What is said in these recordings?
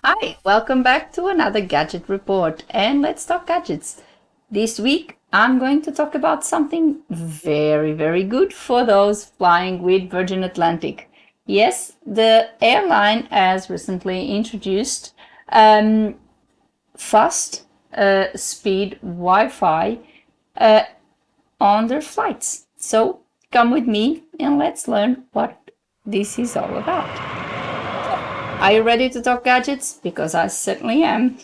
Hi, welcome back to another gadget report, and let's talk gadgets. This week I'm going to talk about something very good for those flying with Virgin Atlantic. Yes, the airline has recently introduced fast speed Wi-Fi on their flights. So come with me and let's learn what this is all about. Are you ready to talk gadgets? Because I certainly am.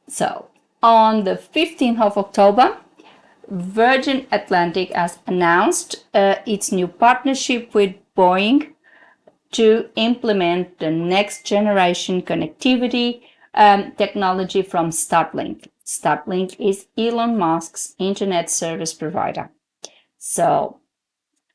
So, on the 15th of October, Virgin Atlantic has announced its new partnership with Boeing to implement the next generation connectivity technology from Starlink. Starlink is Elon Musk's internet service provider. So,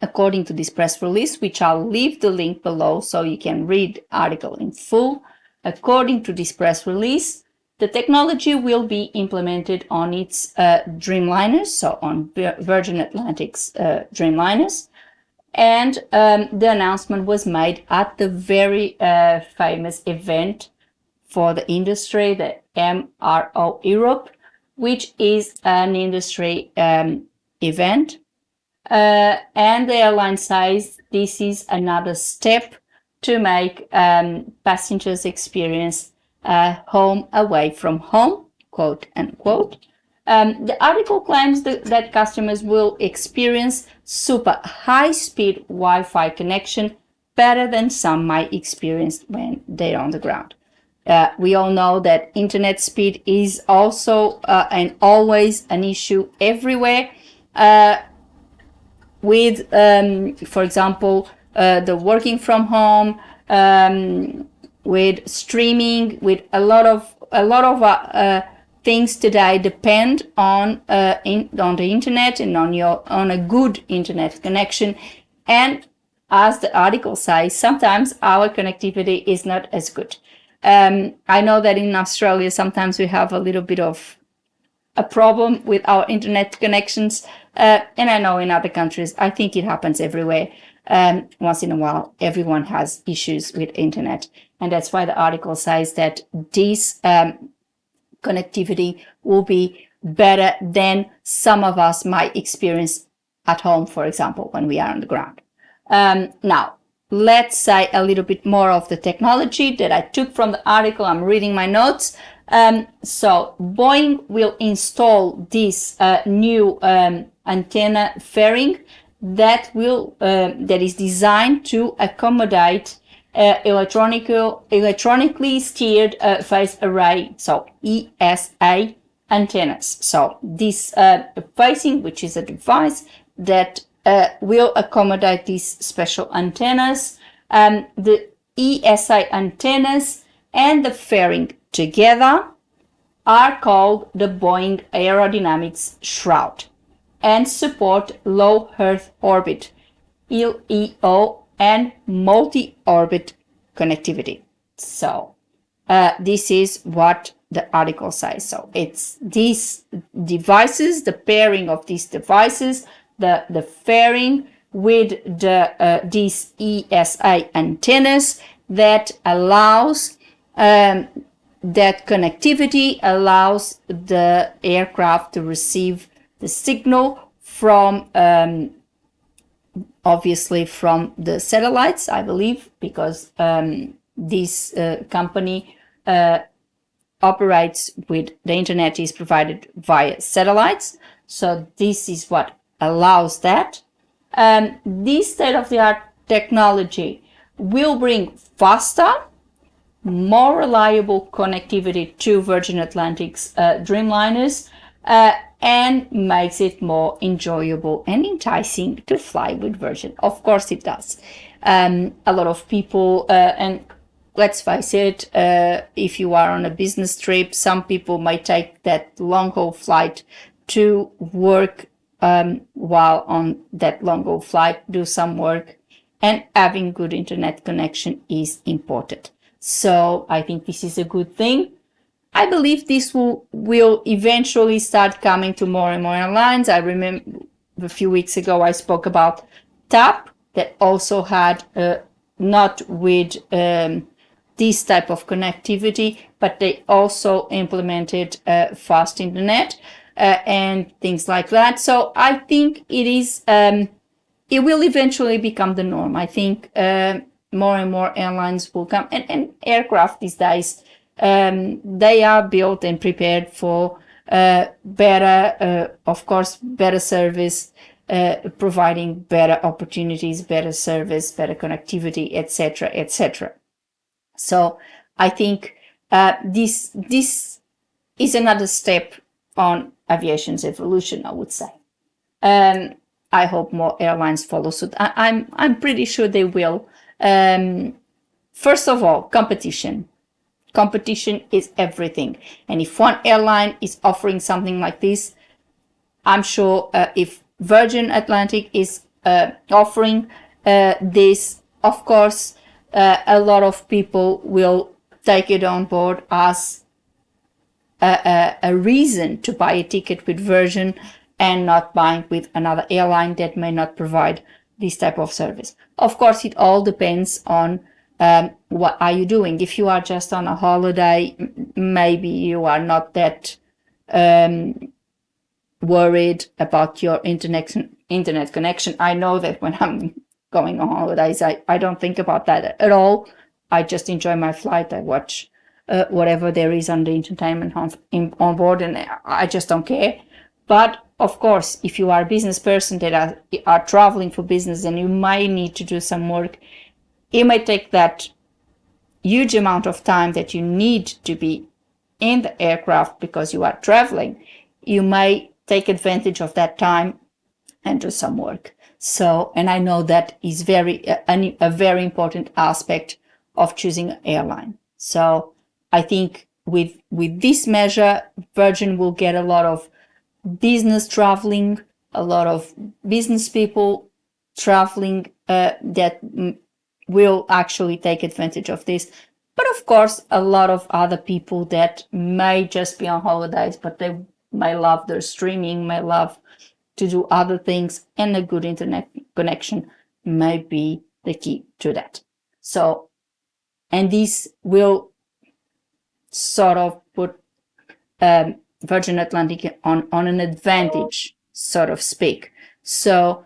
according to this press release, which I'll leave the link below so you can read the article in full, according to this press release, the technology will be implemented on its Dreamliners, so on Virgin Atlantic's Dreamliners. And the announcement was made at the very famous event for the industry, the MRO Europe, which is an industry event. And the airline says this is another step to make passengers experience home away from home, quote unquote. The article claims that customers will experience super high-speed Wi-Fi connection better than some might experience when they're on the ground. We all know that internet speed is also and always an issue everywhere. With, for example, the working from home, with streaming, with a lot of things today depend on the internet and on a good internet connection. And as the article says, sometimes our connectivity is not as good. I know that in Australia sometimes we have a little bit of a problem with our internet connections, and I know in other countries, I think it happens everywhere. Once in a while, everyone has issues with internet, and that's why the article says that this connectivity will be better than some of us might experience at home, for example, when we are on the ground. Now, let's say a little bit more of the technology that I took from the article. I'm reading my notes. So Boeing will install this new antenna fairing that is designed to accommodate electronically steered phase array, so ESA antennas. So this phasing, which is a device that will accommodate these special antennas, the ESA antennas and the fairing together are called the Boeing Aerodynamics Shroud and support low Earth orbit, LEO, and multi-orbit connectivity. So this is what the article says. So it's these devices, the pairing of these devices, the fairing with these ESA antennas that allows that connectivity allows the aircraft to receive the signal from obviously from the satellites, I believe, because this company operates with the internet is provided via satellites. So this is what allows that. This state-of-the-art technology will bring faster, more reliable connectivity to Virgin Atlantic's Dreamliners and makes it more enjoyable and enticing to fly with Virgin. Of course it does. A lot of people, and let's face it, if you are on a business trip, some people might take that long-haul flight to work while on that long-haul flight, do some work, and having good internet connection is important. So I think this is a good thing. I believe this will eventually start coming to more and more airlines. I remember a few weeks ago I spoke about TAP that also had not with this type of connectivity, but they also implemented fast internet and things like that. So I think it will eventually become the norm. I think more and more airlines will come, and aircraft these days, they are built and prepared for better, of course, better service, providing better opportunities, better service, better connectivity, etc., etc. So I think this is another step on aviation's evolution, I would say. I hope more airlines follow suit. I'm pretty sure they will. First of all, competition. Competition is everything. And if one airline is offering something like this, I'm sure if Virgin Atlantic is offering this, of course, a lot of people will take it on board as a reason to buy a ticket with Virgin and not buying with another airline that may not provide this type of service. Of course, it all depends on what are you doing. If you are just on a holiday, maybe you are not that worried about your internet connection. I know that when I'm going on holidays, I don't think about that at all. I just enjoy my flight. I watch whatever there is on the entertainment on board, and I just don't care. But of course, if you are a business person that are traveling for business and you might need to do some work, it might take that huge amount of time that you need to be in the aircraft because you are traveling. You may take advantage of that time and do some work. So, and I know that is a very important aspect of choosing an airline. So I think with this measure, Virgin will get a lot of business traveling, a lot of business people traveling that will actually take advantage of this. But of course, a lot of other people that may just be on holidays, but they may love their streaming, may love to do other things, and a good internet connection may be the key to that. So, and this will sort of put Virgin Atlantic on an advantage, so to speak. So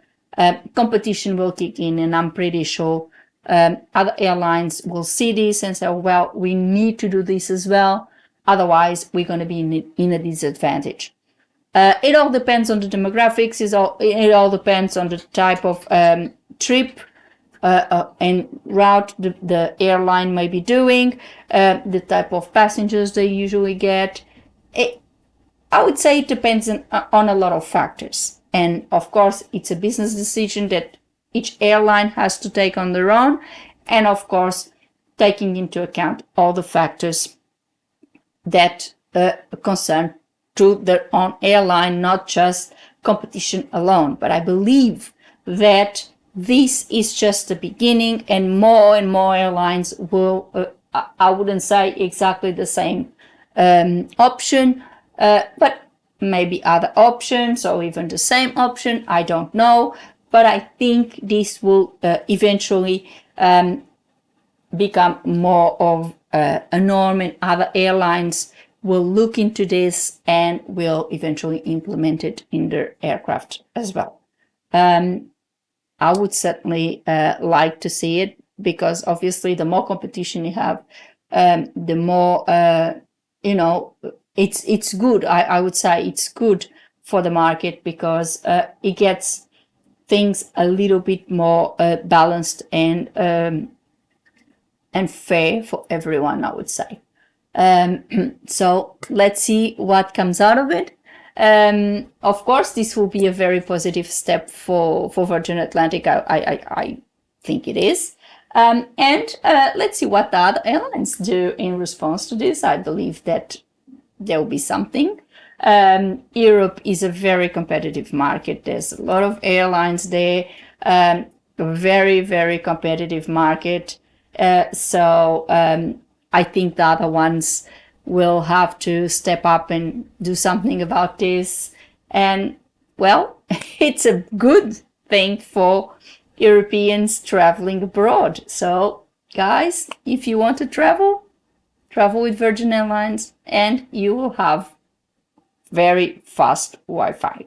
competition will kick in, and I'm pretty sure other airlines will see this and say, well, we need to do this as well. Otherwise, we're going to be in a disadvantage. It all depends on the demographics. It all depends on the type of trip and route the airline may be doing, the type of passengers they usually get. I would say it depends on a lot of factors. And of course, it's a business decision that each airline has to take on their own. And of course, taking into account all the factors that concern to their own airline, not just competition alone. But I believe that this is just the beginning, and more airlines will, I wouldn't say exactly the same option, but maybe other options or even the same option. I don't know. But I think this will eventually become more of a norm, and other airlines will look into this and will eventually implement it in their aircraft as well. I would certainly like to see it, because obviously the more competition you have, the more, it's good. I would say it's good for the market, because it gets things a little bit more balanced and fair for everyone, I would say. So let's see what comes out of it. Of course, this will be a very positive step for Virgin Atlantic. I think it is. And let's see what the other airlines do in response to this. I believe that there will be something. Europe is a very competitive market. There's a lot of airlines there. A very, very competitive market. So I think the other ones will have to step up and do something about this. And well, it's a good thing for Europeans traveling abroad. So guys, if you want to travel with Virgin Airlines, and you will have very fast Wi-Fi.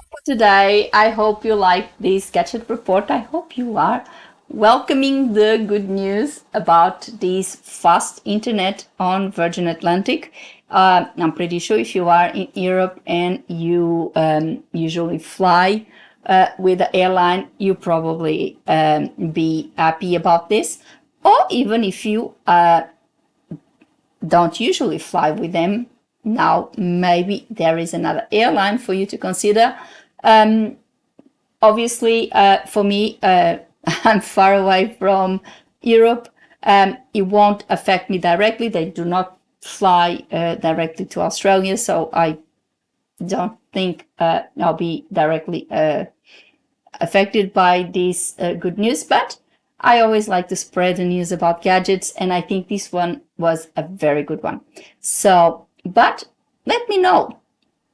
For today, I hope you like this gadget report. I hope you are welcoming the good news about this fast internet on Virgin Atlantic. I'm pretty sure if you are in Europe and you usually fly with the airline, you probably be happy about this. Or even if you don't usually fly with them, now maybe there is another airline for you to consider. Obviously, for me, I'm far away from Europe. It won't affect me directly. They do not fly directly to Australia, so I don't think I'll be directly affected by this good news. But I always like to spread the news about gadgets, and I think this one was a very good one. So, but let me know,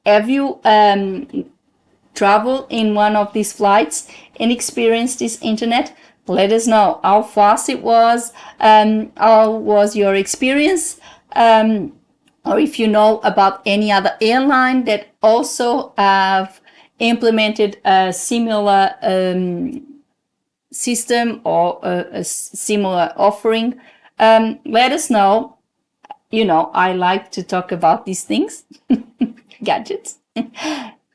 have you traveled in one of these flights and experienced this internet? Let us know how fast it was, how was your experience, or if you know about any other airline that also have implemented a similar system or a similar offering. Let us know. You know, I like to talk about these things, gadgets.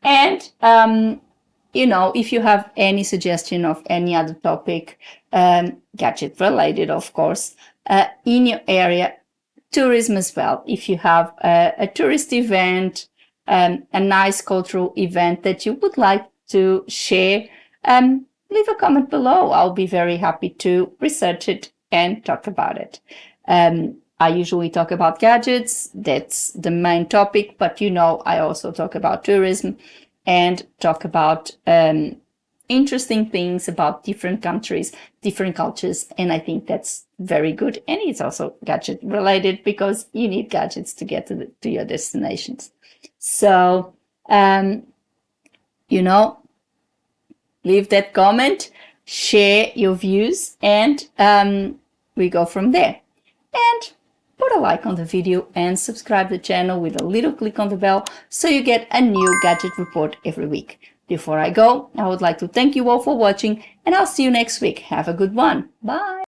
And, you know, if you have any suggestion of any other topic, gadget related, of course, in your area, tourism as well. If you have a tourist event, a nice cultural event that you would like to share, leave a comment below. I'll be very happy to research it and talk about it. I usually talk about gadgets. That's the main topic, but you know, I also talk about tourism and talk about interesting things about different countries, different cultures. And I think that's very good. And it's also gadget related because you need gadgets to get to your destinations. So, you know, leave that comment, share your views, and we go from there. And put a like on the video and subscribe to the channel with a little click on the bell so you get a new gadget report every week. Before I go, I would like to thank you all for watching, and I'll see you next week. Have a good one. Bye.